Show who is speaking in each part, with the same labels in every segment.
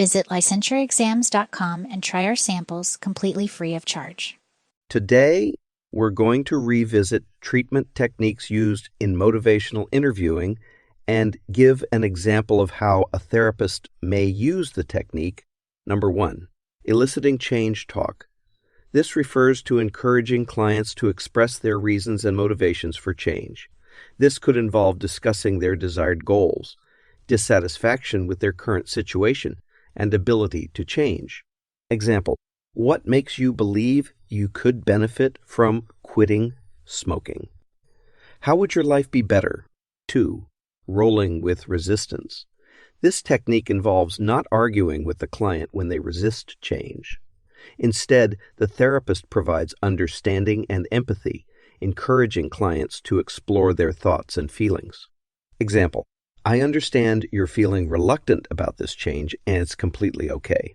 Speaker 1: Visit licensureexams.com and try our samples completely free of charge.
Speaker 2: Today, we're going to revisit treatment techniques used in motivational interviewing and give an example of how a therapist may use the technique. Number 1, eliciting change talk. This refers to encouraging clients to express their reasons and motivations for change. This could involve discussing their desired goals, dissatisfaction with their current situation, and ability to change. Example, what makes you believe you could benefit from quitting smoking? How would your life be better? 2, rolling with resistance. This technique involves not arguing with the client when they resist change. Instead, the therapist provides understanding and empathy, encouraging clients to explore their thoughts and feelings. Example, I understand you're feeling reluctant about this change, and it's completely okay.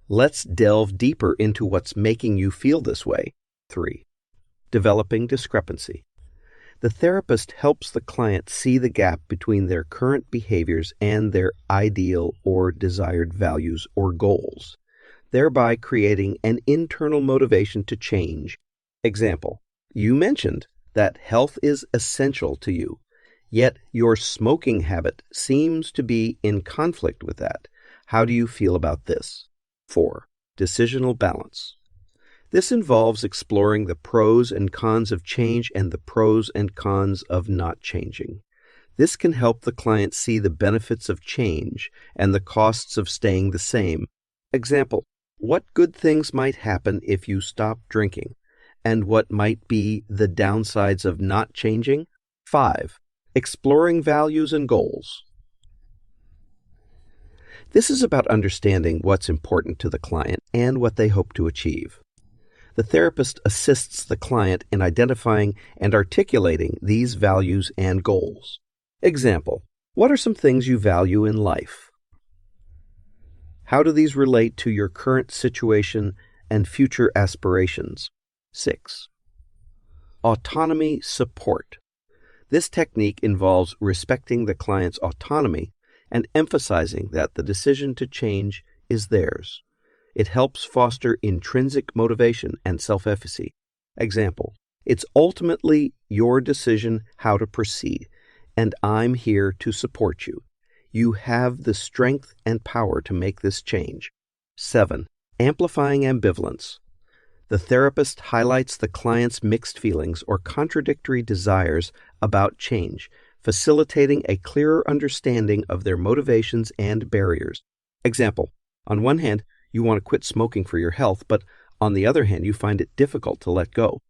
Speaker 2: Let's delve deeper into what's making you feel this way. 3, developing discrepancy. The therapist helps the client see the gap between their current behaviors and their ideal or desired values or goals, thereby creating an internal motivation to change. Example, you mentioned that health is essential to you, yet your smoking habit seems to be in conflict with that. How do you feel about this? 4, decisional balance. This involves exploring the pros and cons of change and the pros and cons of not changing. This can help the client see the benefits of change and the costs of staying the same. Example, what good things might happen if you stop drinking, and what might be the downsides of not changing? 5, exploring values and goals. This is about understanding what's important to the client and what they hope to achieve. The therapist assists the client in identifying and articulating these values and goals. Example, what are some things you value in life? How do these relate to your current situation and future aspirations? 6, autonomy support. This technique involves respecting the client's autonomy and emphasizing that the decision to change is theirs. It helps foster intrinsic motivation and self-efficacy. Example, it's ultimately your decision how to proceed, and I'm here to support you. You have the strength and power to make this change. 7, amplifying ambivalence. The therapist highlights the client's mixed feelings or contradictory desires about change, facilitating a clearer understanding of their motivations and barriers. Example, on one hand, you want to quit smoking for your health, but on the other hand, you find it difficult to let go.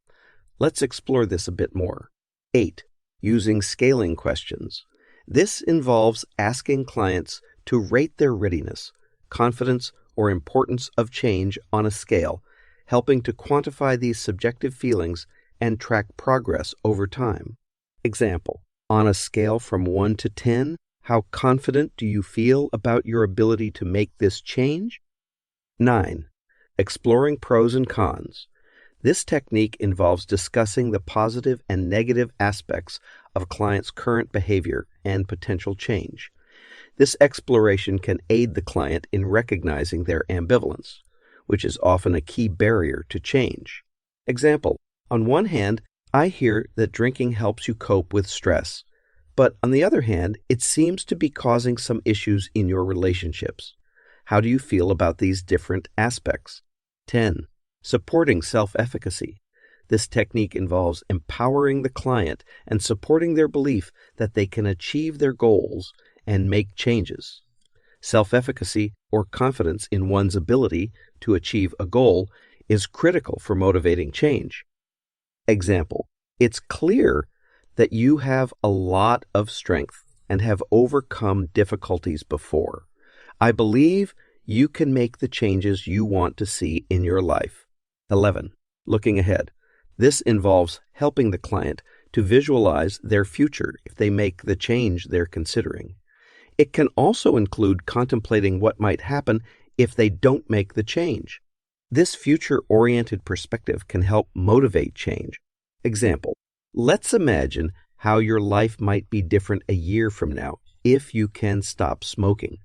Speaker 2: Let's explore this a bit more. 8, using scaling questions. This involves asking clients to rate their readiness, confidence, or importance of change on a scale, helping to quantify these subjective feelings and track progress over time. Example, on a scale from 1 to 10, how confident do you feel about your ability to make this change? 9, exploring pros and cons. This technique involves discussing the positive and negative aspects of a client's current behavior and potential change. This exploration can aid the client in recognizing their ambivalence, which is often a key barrier to change. Example, on one hand, I hear that drinking helps you cope with stress, but on the other hand, it seems to be causing some issues in your relationships. How do you feel about these different aspects? 10, supporting self-efficacy. This technique involves empowering the client and supporting their belief that they can achieve their goals and make changes. Self-efficacy, or confidence in one's ability to achieve a goal, is critical for motivating change. Example, it's clear that you have a lot of strength and have overcome difficulties before. I believe you can make the changes you want to see in your life. 11, looking ahead. This involves helping the client to visualize their future if they make the change they're considering. It can also include contemplating what might happen if they don't make the change. This future-oriented perspective can help motivate change. Example, let's imagine how your life might be different a year from now if you can stop smoking.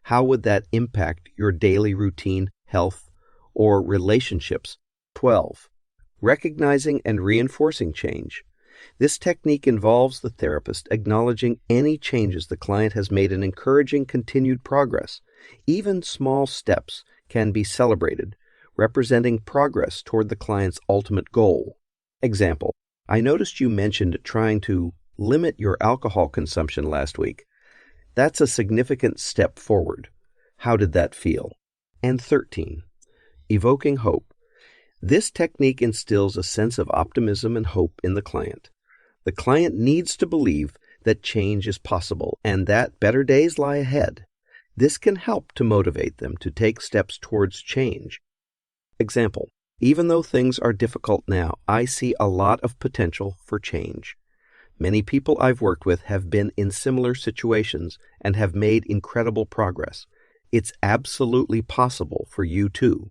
Speaker 2: How would that impact your daily routine, health, or relationships? 12. Recognizing and reinforcing change. This technique involves the therapist acknowledging any changes the client has made and encouraging continued progress. Even small steps can be celebrated, representing progress toward the client's ultimate goal. Example: I noticed you mentioned trying to limit your alcohol consumption last week. That's a significant step forward. How did that feel? And 13. Evoking hope. This technique instills a sense of optimism and hope in the client. The client needs to believe that change is possible and that better days lie ahead. This can help to motivate them to take steps towards change. Example: even though things are difficult now, I see a lot of potential for change. Many people I've worked with have been in similar situations and have made incredible progress. It's absolutely possible for you too.